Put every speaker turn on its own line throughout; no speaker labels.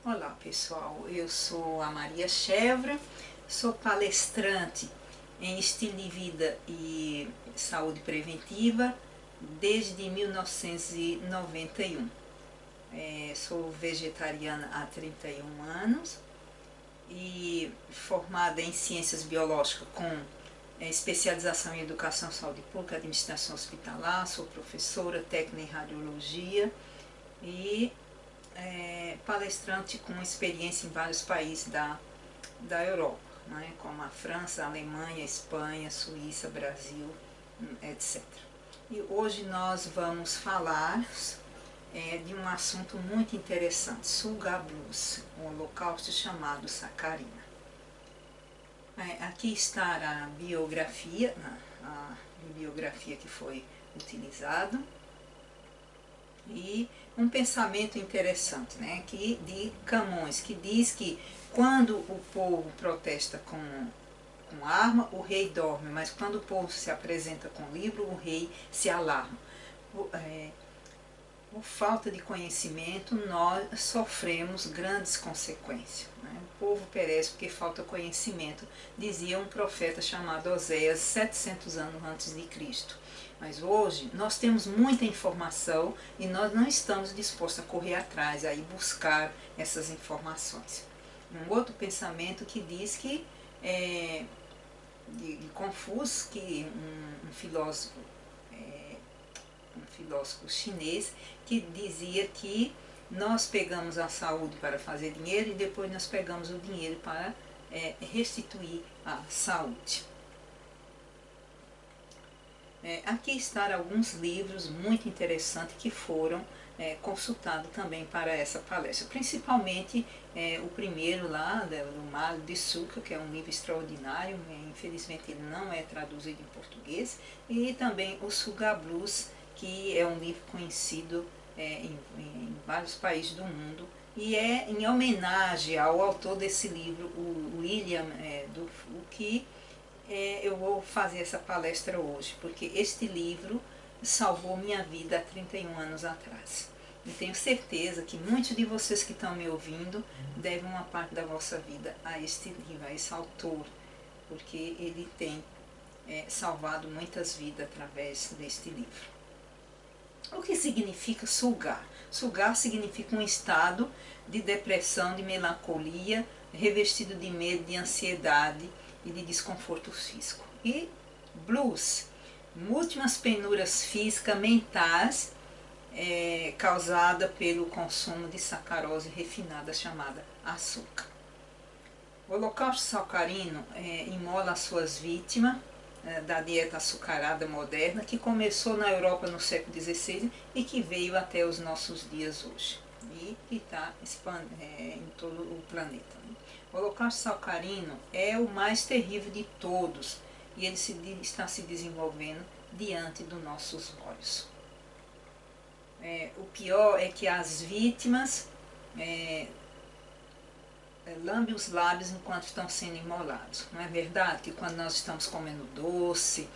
Olá pessoal, eu sou a Maria Chevra, sou palestrante em estilo de vida e saúde preventiva desde 1991. Sou vegetariana há 31 anos e formada em ciências biológicas com especialização em educação, saúde pública, administração hospitalar, sou professora técnica em radiologia e palestrante com experiência em vários países da Europa, né, como a França, a Alemanha, a Espanha, Suíça, Brasil, etc. E hoje nós vamos falar de um assunto muito interessante, Sugar Blues, um holocausto chamado sacarina. Aqui está a bibliografia que foi utilizada. E um pensamento interessante, né, de Camões, que diz que quando o povo protesta com arma, o rei dorme, mas quando o povo se apresenta com livro, o rei se alarma. Por falta de conhecimento, nós sofremos grandes consequências. Né? O povo perece porque falta conhecimento, dizia um profeta chamado Oséias, 700 anos antes de Cristo. Mas hoje nós temos muita informação e nós não estamos dispostos a correr atrás, a ir buscar essas informações. Um outro pensamento que diz que, de Confúcio, que um filósofo chinês, que dizia que nós pegamos a saúde para fazer dinheiro e depois nós pegamos o dinheiro para restituir a saúde. Aqui estão alguns livros muito interessantes que foram consultados também para essa palestra, principalmente o primeiro lá, do Mário de Sucre, que é um livro extraordinário, infelizmente ele não é traduzido em português, e também o Sugar Blues, que é um livro conhecido em vários países do mundo, e é em homenagem ao autor desse livro, o William Dufour, que eu vou fazer essa palestra hoje, porque este livro salvou minha vida há 31 anos atrás. E tenho certeza que muitos de vocês que estão me ouvindo devem uma parte da vossa vida a este livro, a esse autor, porque ele tem salvado muitas vidas através deste livro. O que significa sugar? Sugar significa um estado de depressão, de melancolia, revestido de medo, de ansiedade e de desconforto físico. E blues, múltiplas penuras físicas, mentais, causada pelo consumo de sacarose refinada chamada açúcar. O holocausto sacarino imola as suas vítimas da dieta açucarada moderna, que começou na Europa no século XVI e que veio até os nossos dias hoje. E que está em todo o planeta. O holocausto sacarino é o mais terrível de todos e ele está se desenvolvendo diante dos nossos olhos. O pior é que as vítimas lambem os lábios enquanto estão sendo imolados. Não é verdade que quando nós estamos comendo doce,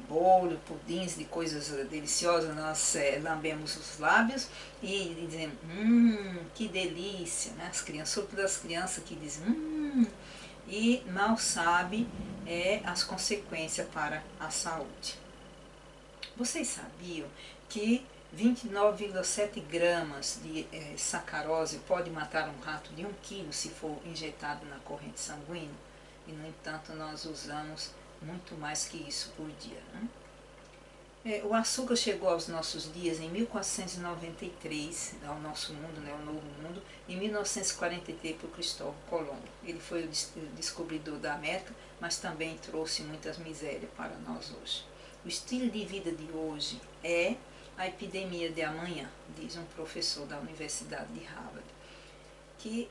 bolo, pudins de coisas deliciosas, nós lambemos os lábios e dizemos, que delícia, né? As crianças, sobretudo as crianças que dizem, e mal sabe as consequências para a saúde. Vocês sabiam que 29,7 gramas de sacarose pode matar um rato de 1 quilo se for injetado na corrente sanguínea? E, no entanto, nós usamos muito mais que isso por dia. Né? O açúcar chegou aos nossos dias em 1493, ao nosso mundo, né, ao Novo Mundo, em 1943 por Cristóvão Colombo. Ele foi o descobridor da América, mas também trouxe muitas misérias para nós hoje. O estilo de vida de hoje é a epidemia de amanhã, diz um professor da Universidade de Harvard. E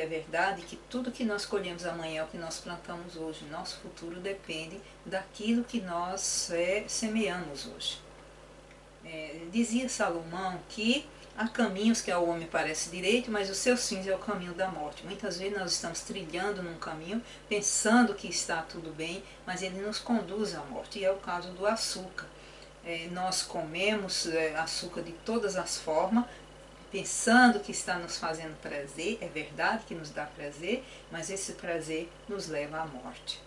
é verdade que tudo que nós colhemos amanhã é o que nós plantamos hoje. Nosso futuro depende daquilo que nós semeamos hoje. Dizia Salomão que há caminhos que ao homem parece direito, mas os seus fins é o caminho da morte. Muitas vezes nós estamos trilhando num caminho, pensando que está tudo bem, mas ele nos conduz à morte. E é o caso do açúcar. Nós comemos açúcar de todas as formas, pensando que está nos fazendo prazer, é verdade que nos dá prazer, mas esse prazer nos leva à morte.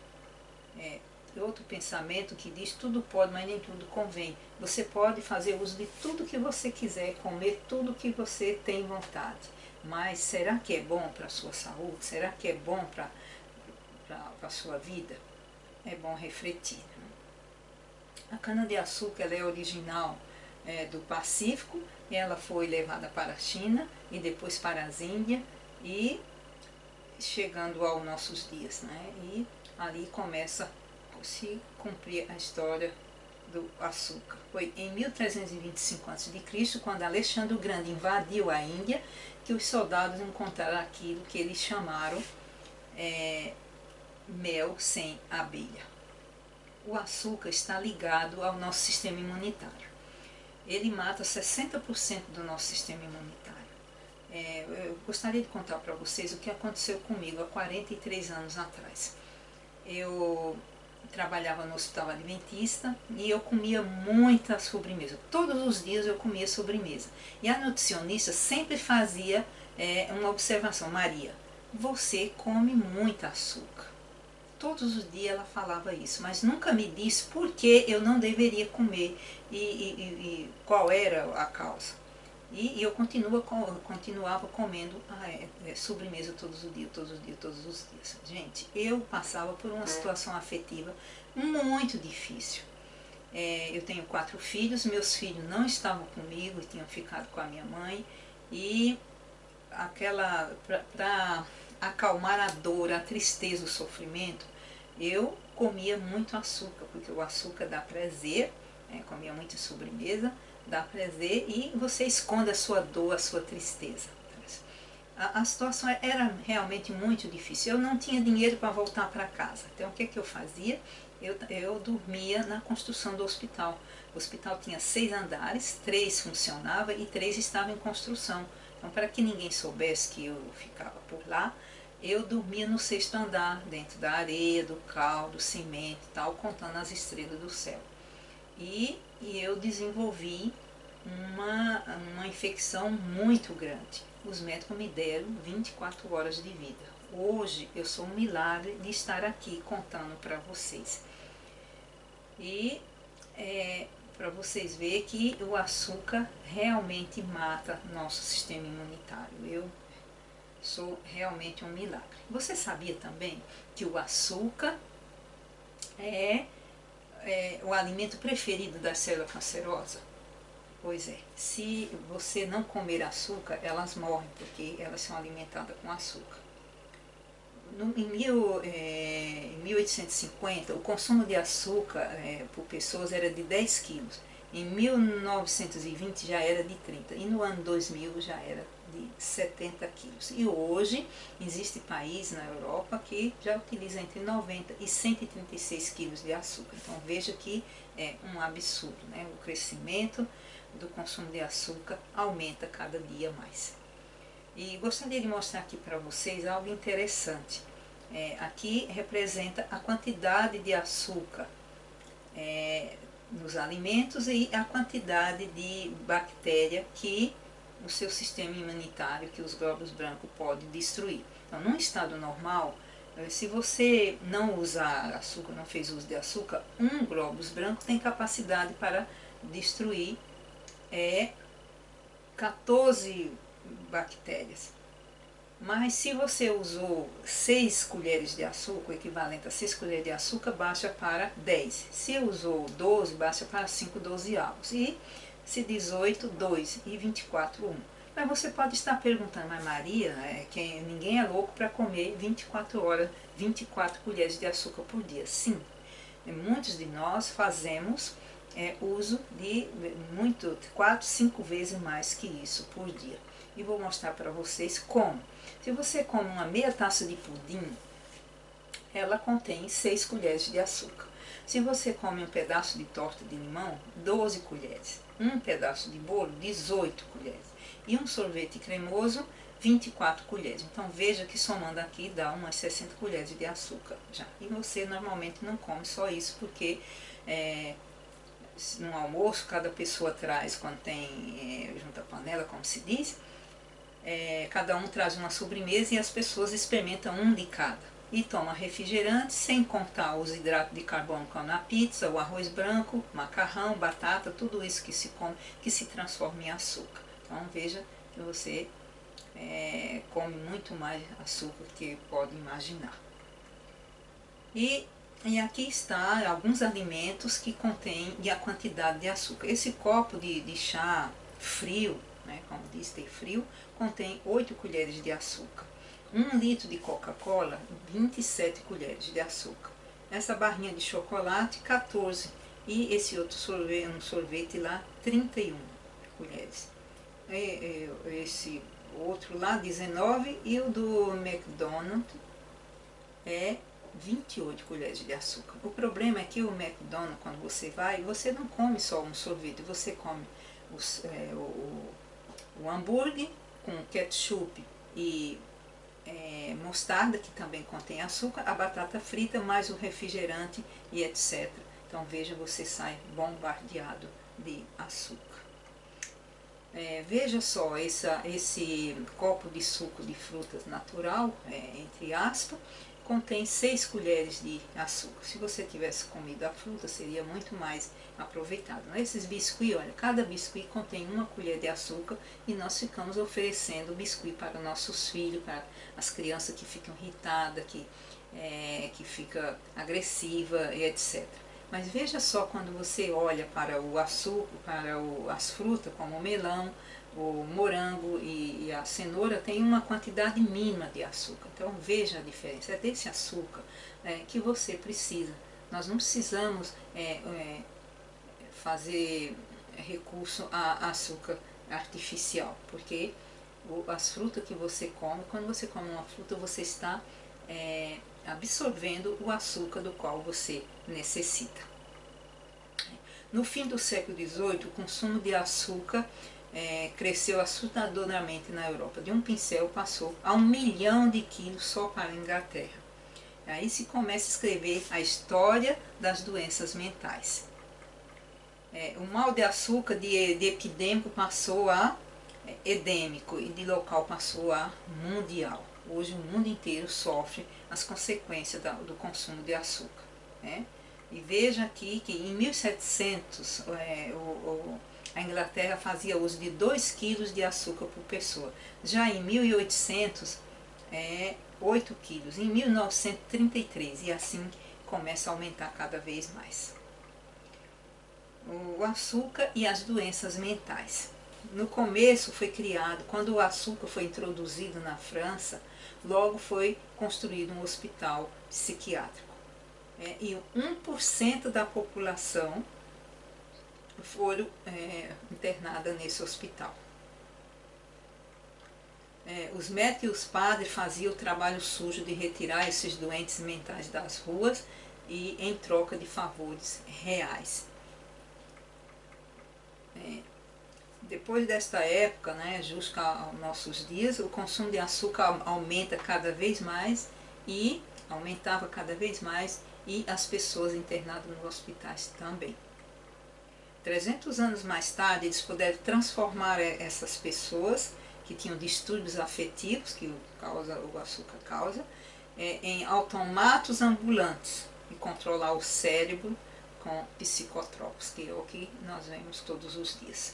Outro pensamento que diz tudo pode, mas nem tudo convém. Você pode fazer uso de tudo que você quiser, comer tudo que você tem vontade, mas será que é bom para a sua saúde? Será que é bom para a sua vida? É bom refletir. A cana-de-açúcar ela é original do Pacífico, ela foi levada para a China e depois para as Índias e chegando aos nossos dias, né? E ali começa a se cumprir a história do açúcar. Foi em 1325 a.C., quando Alexandre o Grande invadiu a Índia, que os soldados encontraram aquilo que eles chamaram mel sem abelha. O açúcar está ligado ao nosso sistema imunitário. Ele mata 60% do nosso sistema imunitário. Eu gostaria de contar para vocês o que aconteceu comigo há 43 anos atrás. Eu trabalhava no hospital adventista e eu comia muita sobremesa. Todos os dias eu comia sobremesa. E a nutricionista sempre fazia uma observação: Maria, você come muito açúcar. Todos os dias ela falava isso, mas nunca me disse por que eu não deveria comer e qual era a causa. E eu continuava comendo sobremesa todos os dias, todos os dias, todos os dias. Gente, eu passava por uma situação afetiva muito difícil. Eu tenho 4 filhos, meus filhos não estavam comigo, tinham ficado com a minha mãe. E para acalmar a dor, a tristeza, o sofrimento, eu comia muito açúcar, porque o açúcar dá prazer, comia muita sobremesa, dá prazer e você esconde a sua dor, a sua tristeza. A situação era realmente muito difícil. Eu não tinha dinheiro para voltar para casa. Então o que eu fazia? Eu dormia na construção do hospital. O hospital tinha 6 andares, 3 funcionavam e 3 estavam em construção. Então, para que ninguém soubesse que eu ficava por lá, eu dormia no 6º andar, dentro da areia, do cal, do cimento e tal, contando as estrelas do céu. E eu desenvolvi uma infecção muito grande. Os médicos me deram 24 horas de vida. Hoje eu sou um milagre de estar aqui contando para vocês. E para vocês verem que o açúcar realmente mata nosso sistema imunitário. Eu sou realmente um milagre. Você sabia também que o açúcar é o alimento preferido da célula cancerosa? Pois é, se você não comer açúcar, elas morrem, porque elas são alimentadas com açúcar. Em 1850, o consumo de açúcar por pessoas era de 10 quilos. Em 1920 já era de 30 e no ano 2000 já era de 70 quilos. E hoje existe país na Europa que já utiliza entre 90 e 136 quilos de açúcar. Então veja que é um absurdo, né? O crescimento do consumo de açúcar aumenta cada dia mais. E gostaria de mostrar aqui para vocês algo interessante. Aqui representa a quantidade de açúcar nos alimentos e a quantidade de bactéria que o seu sistema imunitário, que os glóbulos brancos podem destruir. Então, num estado normal, se você não usar açúcar, não fez uso de açúcar, um glóbulo branco tem capacidade para destruir 14 bactérias. Mas se você usou 6 colheres de açúcar, o equivalente a 6 colheres de açúcar, baixa para 10. Se usou 12, baixa para 5 dozeavos. E se 18, 2 e 24, 1. Mas você pode estar perguntando, mas Maria, que ninguém é louco para comer 24 horas, 24 colheres de açúcar por dia. Sim, muitos de nós fazemos uso de 4, 5 vezes mais que isso por dia. E vou mostrar para vocês como. Se você come uma meia taça de pudim, ela contém 6 colheres de açúcar. Se você come um pedaço de torta de limão, 12 colheres. Um pedaço de bolo, 18 colheres. E um sorvete cremoso, 24 colheres. Então veja que somando aqui dá umas 60 colheres de açúcar já. E você normalmente não come só isso, porque no almoço cada pessoa traz, quando tem junta panela, como se diz, cada um traz uma sobremesa e as pessoas experimentam um de cada. E toma refrigerante, sem contar os hidratos de carbono como na pizza, o arroz branco, macarrão, batata, tudo isso que se come, que se transforma em açúcar. Então veja que você come muito mais açúcar do que pode imaginar. E aqui está alguns alimentos que contêm a quantidade de açúcar. Esse copo de chá frio, né, como diz, tem frio, contém 8 colheres de açúcar. 1 litro de Coca-Cola, 27 colheres de açúcar. Essa barrinha de chocolate, 14. E esse outro sorvete, um sorvete lá, 31 colheres. Esse outro lá, 19. E o do McDonald's é 28 colheres de açúcar. O problema é que o McDonald's, quando você vai, você não come só um sorvete, você come o hambúrguer com ketchup e mostarda, que também contém açúcar, a batata frita, mais o refrigerante e etc. Então veja, você sai bombardeado de açúcar. Veja só, esse copo de suco de frutas natural, entre aspas, contém 6 colheres de açúcar. Se você tivesse comido a fruta, seria muito mais aproveitado. Esses biscuits, olha, cada biscuit contém 1 colher de açúcar e nós ficamos oferecendo biscuit para nossos filhos, para as crianças que ficam irritadas, que fica agressiva e etc. Mas veja só, quando você olha para o açúcar, para as frutas, como o melão, o morango e a cenoura, tem uma quantidade mínima de açúcar. Então veja a diferença, é desse açúcar que você precisa. Nós não precisamos fazer recurso a açúcar artificial, porque as frutas que você come, quando você come uma fruta, você está absorvendo o açúcar do qual você necessita. No fim do século XVIII, o consumo de açúcar cresceu assustadoramente na Europa. De um pincel passou a 1 milhão de quilos só para a Inglaterra. Aí se começa a escrever a história das doenças mentais. O mal de açúcar de epidêmico passou a endêmico e de local passou a mundial. Hoje o mundo inteiro sofre as consequências do consumo de açúcar. E veja aqui que em 1700 a Inglaterra fazia uso de 2 quilos de açúcar por pessoa. Já em 1800, 8 quilos. Em 1933, e assim começa a aumentar cada vez mais. O açúcar e as doenças mentais. No começo foi criado, quando o açúcar foi introduzido na França, logo foi construído um hospital psiquiátrico. E 1% da população foram internadas nesse hospital. Os médicos e os padres faziam o trabalho sujo de retirar esses doentes mentais das ruas e em troca de favores reais. Depois desta época, justo aos nossos dias, o consumo de açúcar aumenta cada vez mais e aumentava cada vez mais e as pessoas internadas nos hospitais também. 300 anos mais tarde, eles puderam transformar essas pessoas que tinham distúrbios afetivos, que o açúcar causa, em automatos ambulantes e controlar o cérebro com psicotrópicos, que é o que nós vemos todos os dias.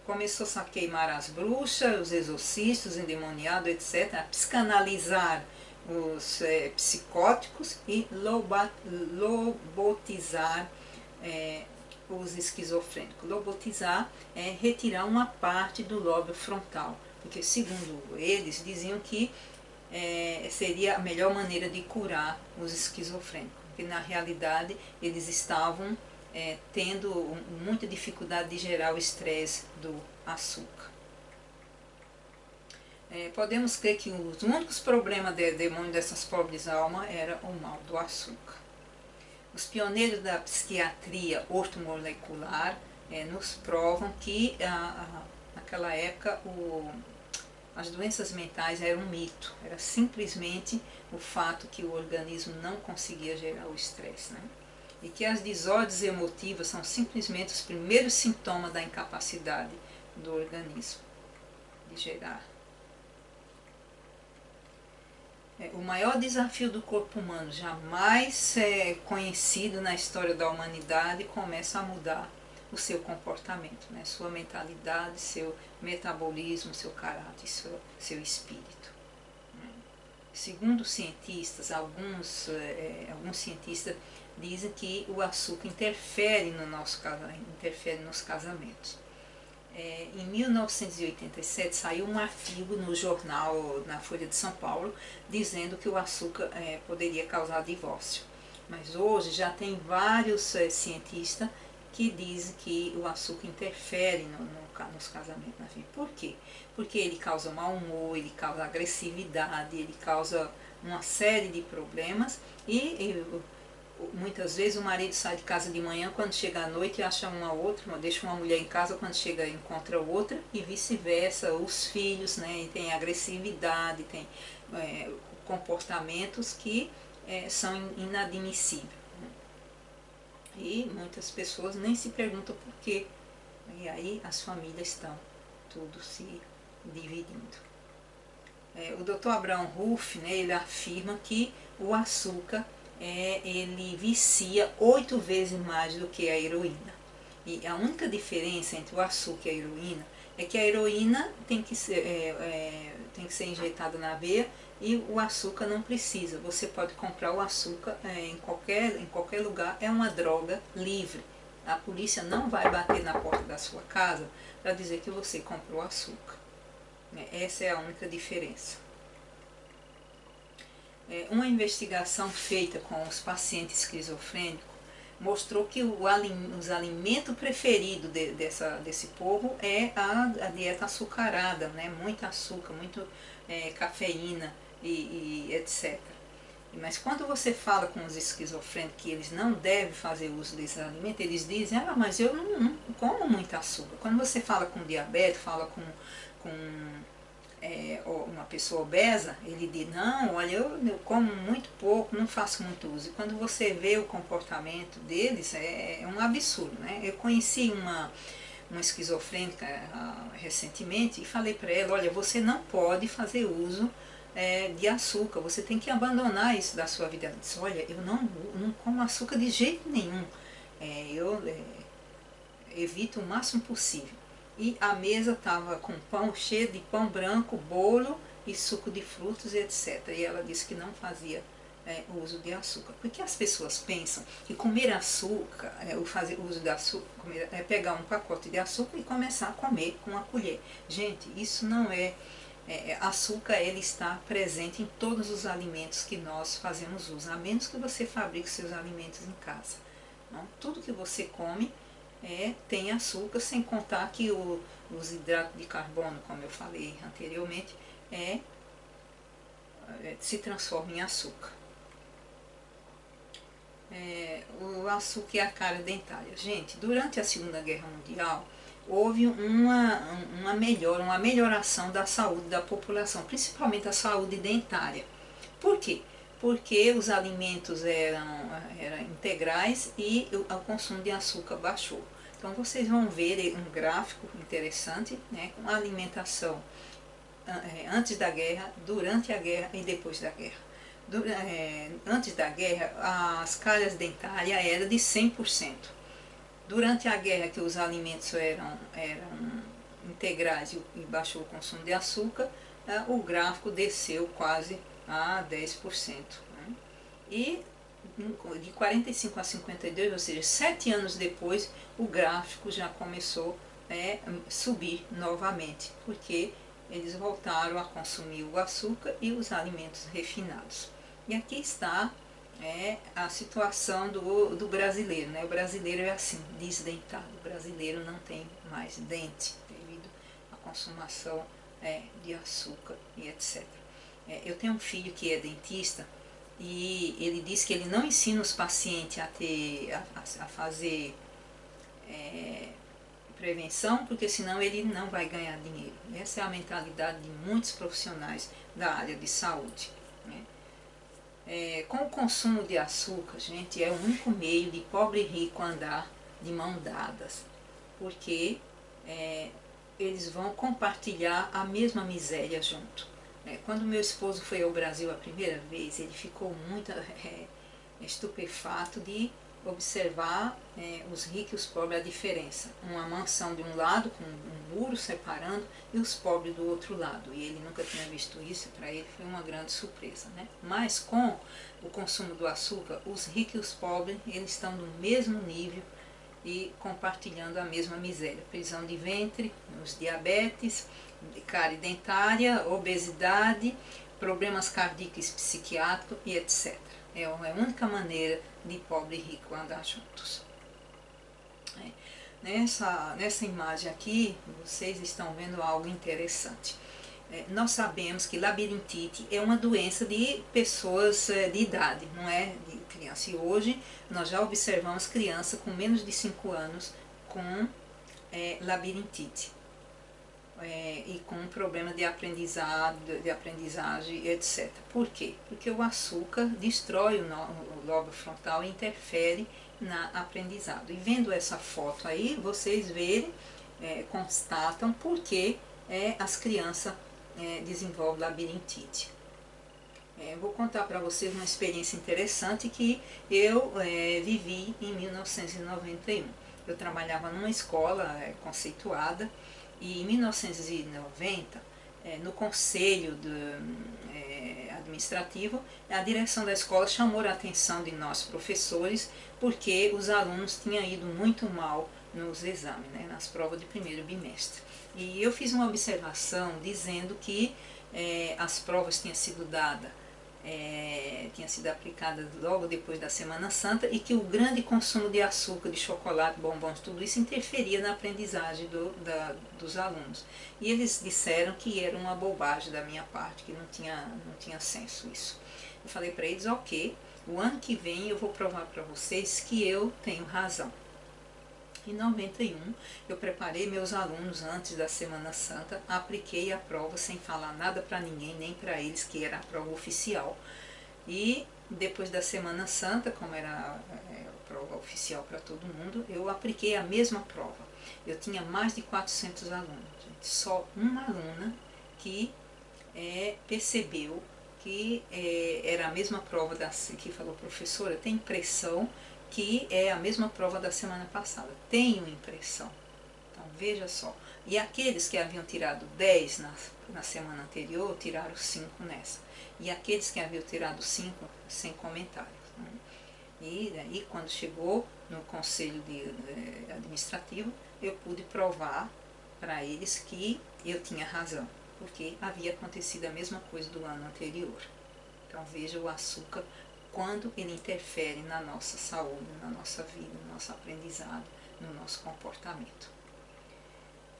Começou a queimar as bruxas, os exorcistas, os endemoniados, etc., a psicanalizar os psicóticos e lobotizar os esquizofrênicos. Lobotizar é retirar uma parte do lóbulo frontal, porque segundo eles diziam que seria a melhor maneira de curar os esquizofrênicos, porque na realidade eles estavam tendo muita dificuldade de gerar o estresse do açúcar. Podemos crer que os únicos problemas do demônio dessas pobres almas era o mal do açúcar. Os pioneiros da psiquiatria ortomolecular nos provam que naquela época as doenças mentais eram um mito, era simplesmente o fato que o organismo não conseguia gerar o estresse, e que as desordens emotivas são simplesmente os primeiros sintomas da incapacidade do organismo de gerar O maior desafio do corpo humano, jamais conhecido na história da humanidade, começa a mudar o seu comportamento, né? Sua mentalidade, seu metabolismo, seu caráter, seu espírito. Segundo cientistas, alguns cientistas dizem que o açúcar interfere no nosso casamento, interfere nos casamentos. Em 1987 saiu um artigo no jornal, na Folha de São Paulo, dizendo que o açúcar poderia causar divórcio. Mas hoje já tem vários cientistas que dizem que o açúcar interfere nos casamentos na vida. Por quê? Porque ele causa mau humor, ele causa agressividade, ele causa uma série de problemas e muitas vezes o marido sai de casa de manhã, quando chega à noite acha uma outra, deixa uma mulher em casa, quando chega encontra outra, e vice-versa. Os filhos, né, têm agressividade, têm comportamentos que são inadmissíveis. E muitas pessoas nem se perguntam por quê. E aí as famílias estão tudo se dividindo. O Dr. Abraham Ruff, né, ele afirma que o açúcar ele vicia 8 vezes mais do que a heroína. E a única diferença entre o açúcar e a heroína é que a heroína tem que ser injetada na veia e o açúcar não precisa. Você pode comprar o açúcar em qualquer lugar, é uma droga livre. A polícia não vai bater na porta da sua casa para dizer que você comprou açúcar. Essa é a única diferença. Uma investigação feita com os pacientes esquizofrênicos mostrou que os alimentos preferidos desse povo é a dieta açucarada, né? Muito açúcar, muito cafeína e etc. Mas quando você fala com os esquizofrênicos que eles não devem fazer uso desses alimentos, eles dizem, mas eu não como muito açúcar. Quando você fala com diabetes, fala com uma pessoa obesa, ele diz, não, olha, eu como muito pouco, não faço muito uso. E quando você vê o comportamento deles, é um absurdo, né? Eu conheci uma esquizofrênica recentemente e falei para ela, olha, você não pode fazer uso de açúcar, você tem que abandonar isso da sua vida. Ela disse, olha, eu não como açúcar de jeito nenhum, eu evito o máximo possível. E a mesa estava com pão cheio de pão branco, bolo e suco de frutos e etc. E ela disse que não fazia uso de açúcar. Porque as pessoas pensam que comer açúcar, o fazer uso de açúcar, é pegar um pacote de açúcar e começar a comer com a colher. Gente, isso não é. Açúcar ele está presente em todos os alimentos que nós fazemos uso, a menos que você fabrique seus alimentos em casa. Não? Tudo que você come tem açúcar, sem contar que os hidratos de carbono, como eu falei anteriormente, se transforma em açúcar. O açúcar e a cárie dentária. Gente, durante a Segunda Guerra Mundial, houve uma melhoração da saúde da população, principalmente a saúde dentária. Por quê? Porque os alimentos eram integrais e o consumo de açúcar baixou. Então vocês vão ver um gráfico interessante, né, com a alimentação antes da guerra, durante a guerra e depois da guerra. Antes da guerra, as cáries dentárias eram de 100%. Durante a guerra, que os alimentos eram integrais e baixou o consumo de açúcar, o gráfico desceu quase a 10%. Né? E de 45 a 52, ou seja, 7 anos depois, o gráfico já começou a subir novamente, porque eles voltaram a consumir o açúcar e os alimentos refinados. E aqui está a situação do brasileiro, né? O brasileiro é assim, desdentado. O brasileiro não tem mais dente devido à consumação de açúcar e etc. Eu tenho um filho que é dentista e ele diz que ele não ensina os pacientes a fazer prevenção, porque senão ele não vai ganhar dinheiro. Essa é a mentalidade de muitos profissionais da área de saúde. Com o consumo de açúcar, gente, é o único meio de pobre e rico andar de mão dadas, porque eles vão compartilhar a mesma miséria junto. Quando meu esposo foi ao Brasil a primeira vez, ele ficou muito estupefato de observar os ricos e os pobres, a diferença. Uma mansão de um lado, com um muro separando, e os pobres do outro lado. E ele nunca tinha visto isso, para ele foi uma grande surpresa. Mas com o consumo do açúcar, os ricos e os pobres, eles estão no mesmo nível e compartilhando a mesma miséria. Prisão de ventre, os diabetes, cárie dentária, obesidade, problemas cardíacos, psiquiátricos e etc. É a única maneira de pobre e rico andar juntos. Nessa imagem aqui, vocês estão vendo algo interessante. Nós sabemos que labirintite é uma doença de pessoas de idade, não é de criança. E hoje nós já observamos criança com menos de 5 anos com labirintite. E com um problema de aprendizagem, etc. Por quê? Porque o açúcar destrói o lobo frontal e interfere na aprendizado. E vendo essa foto aí, vocês constatam por que as crianças desenvolvem labirintite. Vou contar para vocês uma experiência interessante que eu vivi em 1991. Eu trabalhava numa escola conceituada. E em 1990, no conselho administrativo, a direção da escola chamou a atenção de nós professores, porque os alunos tinham ido muito mal nos exames, nas provas de primeiro bimestre. E eu fiz uma observação dizendo que as provas tinham sido dadas, tinha sido aplicada logo depois da Semana Santa e que o grande consumo de açúcar, de chocolate, bombons, tudo isso interferia na aprendizagem dos alunos. E eles disseram que era uma bobagem da minha parte, que não tinha senso isso. Eu falei para eles, ok, o ano que vem eu vou provar para vocês que eu tenho razão. Em 91, eu preparei meus alunos antes da Semana Santa, apliquei a prova sem falar nada para ninguém, nem para eles, que era a prova oficial. E depois da Semana Santa, como era a prova oficial para todo mundo, eu apliquei a mesma prova. Eu tinha mais de 400 alunos, gente. Só uma aluna que percebeu que era a mesma prova que falou, professora, tem impressão que é a mesma prova da semana passada. Tenho impressão. Então, veja só. E aqueles que haviam tirado 10 na semana anterior, tiraram 5 nessa. E aqueles que haviam tirado 5, sem comentários. E daí, quando chegou no conselho administrativo, eu pude provar para eles que eu tinha razão, porque havia acontecido a mesma coisa do ano anterior. Então, veja o açúcar, quando ele interfere na nossa saúde, na nossa vida, no nosso aprendizado, no nosso comportamento.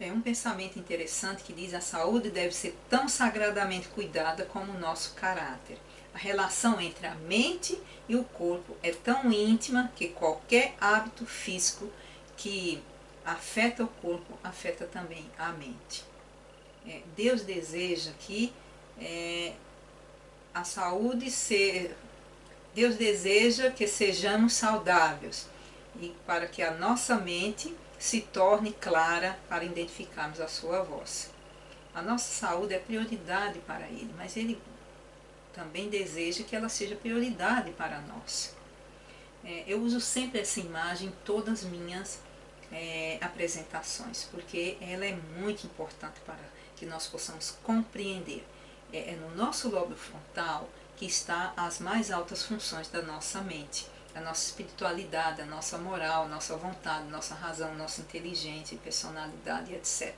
É um pensamento interessante que diz: a saúde deve ser tão sagradamente cuidada como o nosso caráter. A relação entre a mente e o corpo é tão íntima que qualquer hábito físico que afeta o corpo afeta também a mente. Deus deseja que a saúde seja... Deus deseja que sejamos saudáveis e para que a nossa mente se torne clara para identificarmos a sua voz. A nossa saúde é prioridade para Ele, mas Ele também deseja que ela seja prioridade para nós. Eu uso sempre essa imagem em todas as minhas apresentações, porque ela é muito importante para que nós possamos compreender. É no nosso lobo frontal que está as mais altas funções da nossa mente, a nossa espiritualidade, a nossa moral, nossa vontade, nossa razão, nossa inteligência, personalidade, etc.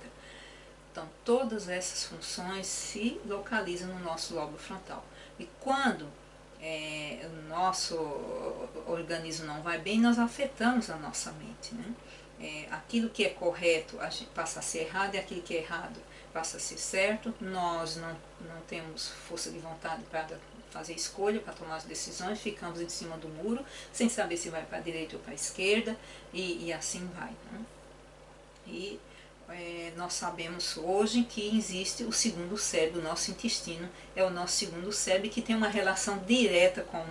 Então, todas essas funções se localizam no nosso lobo frontal. E quando o nosso organismo não vai bem, nós afetamos a nossa mente, aquilo que é correto passa a ser errado e aquilo que é errado passa a ser certo. Nós não temos força de vontade para fazer escolha, para tomar as decisões, ficamos em cima do muro, sem saber se vai para a direita ou para a esquerda, e assim vai. E nós sabemos hoje que existe o segundo cérebro, o nosso intestino é o nosso segundo cérebro, que tem uma relação direta com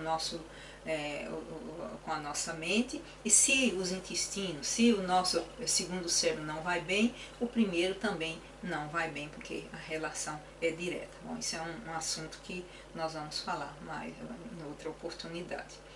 com a nossa mente, e se os intestinos, se o nosso segundo cérebro não vai bem, o primeiro também não vai bem, porque a relação é direta. Bom, isso é um assunto que nós vamos falar mais em outra oportunidade.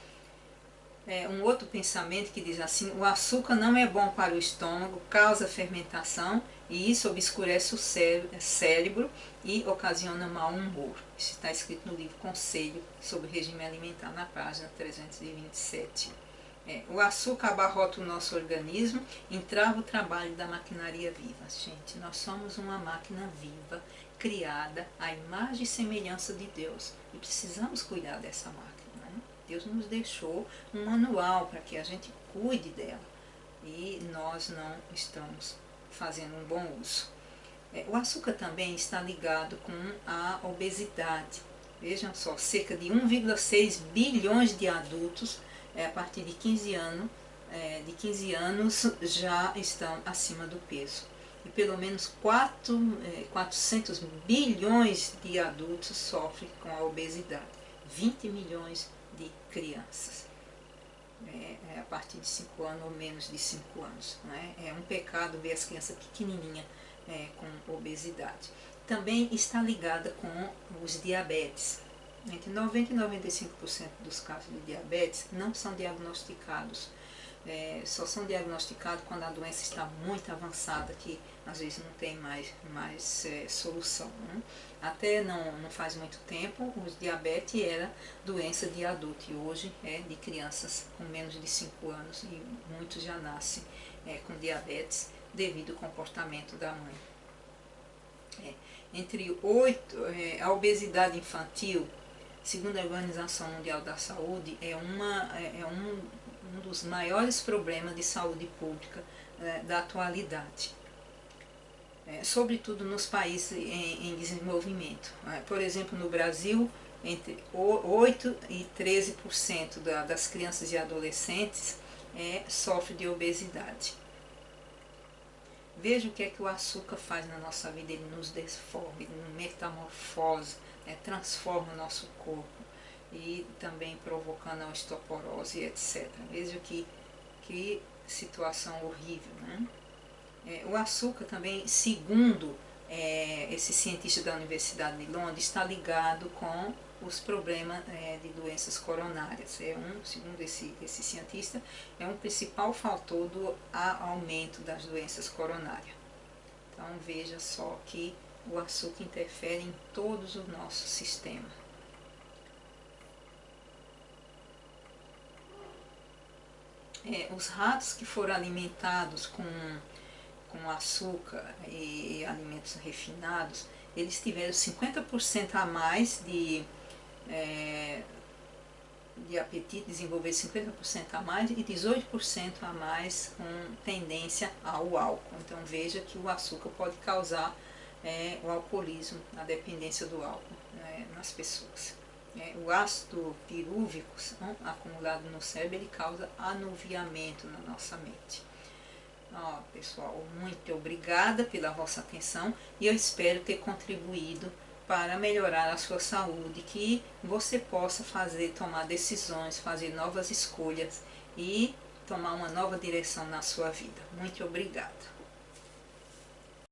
Um outro pensamento que diz assim: o açúcar não é bom para o estômago, causa fermentação e isso obscurece o cérebro e ocasiona mau humor. Isso está escrito no livro Conselho sobre Regime Alimentar, na página 327. O açúcar abarrota o nosso organismo, entrava o trabalho da maquinaria viva. Gente, nós somos uma máquina viva, criada à imagem e semelhança de Deus, e precisamos cuidar dessa máquina. Deus nos deixou um manual para que a gente cuide dela e nós não estamos fazendo um bom uso. O açúcar também está ligado com a obesidade. Vejam só, cerca de 1,6 bilhões de adultos a partir de 15 anos já estão acima do peso. E pelo menos 400 bilhões de adultos sofrem com a obesidade. 20 milhões de crianças a partir de 5 anos ou menos de 5 anos. É um pecado ver as crianças pequenininhas com obesidade. Também está ligada com os diabetes. Entre 90% e 95% dos casos de diabetes não são diagnosticados. Só são diagnosticados quando a doença está muito avançada, que às vezes não tem mais solução. Até não faz muito tempo, o diabetes era doença de adulto e hoje é de crianças com menos de 5 anos e muitos já nascem com diabetes devido ao comportamento da mãe. A obesidade infantil, segundo a Organização Mundial da Saúde, é um dos maiores problemas de saúde pública da atualidade. Sobretudo nos países em desenvolvimento. Por exemplo, no Brasil, entre 8% e 13% das crianças e adolescentes sofrem de obesidade. Veja o que é que o açúcar faz na nossa vida: ele nos deforma, ele nos metamorfose, transforma o nosso corpo e também provocando a osteoporose, etc. Veja que situação horrível, né? O açúcar também, segundo esse cientista da Universidade de Londres, está ligado com os problemas de doenças coronárias. Segundo esse cientista, é um principal fator do aumento das doenças coronárias. Então veja só que o açúcar interfere em todos os nossos sistemas. Os ratos que foram alimentados com açúcar e alimentos refinados, eles tiveram 50% a mais de apetite, desenvolver 50% a mais e 18% a mais com tendência ao álcool. Então veja que o açúcar pode causar o alcoolismo, a dependência do álcool nas pessoas. O ácido pirúvico acumulado no cérebro, ele causa anuviamento na nossa mente. Pessoal, muito obrigada pela vossa atenção e eu espero ter contribuído para melhorar a sua saúde, que você possa tomar decisões, fazer novas escolhas e tomar uma nova direção na sua vida. Muito obrigada.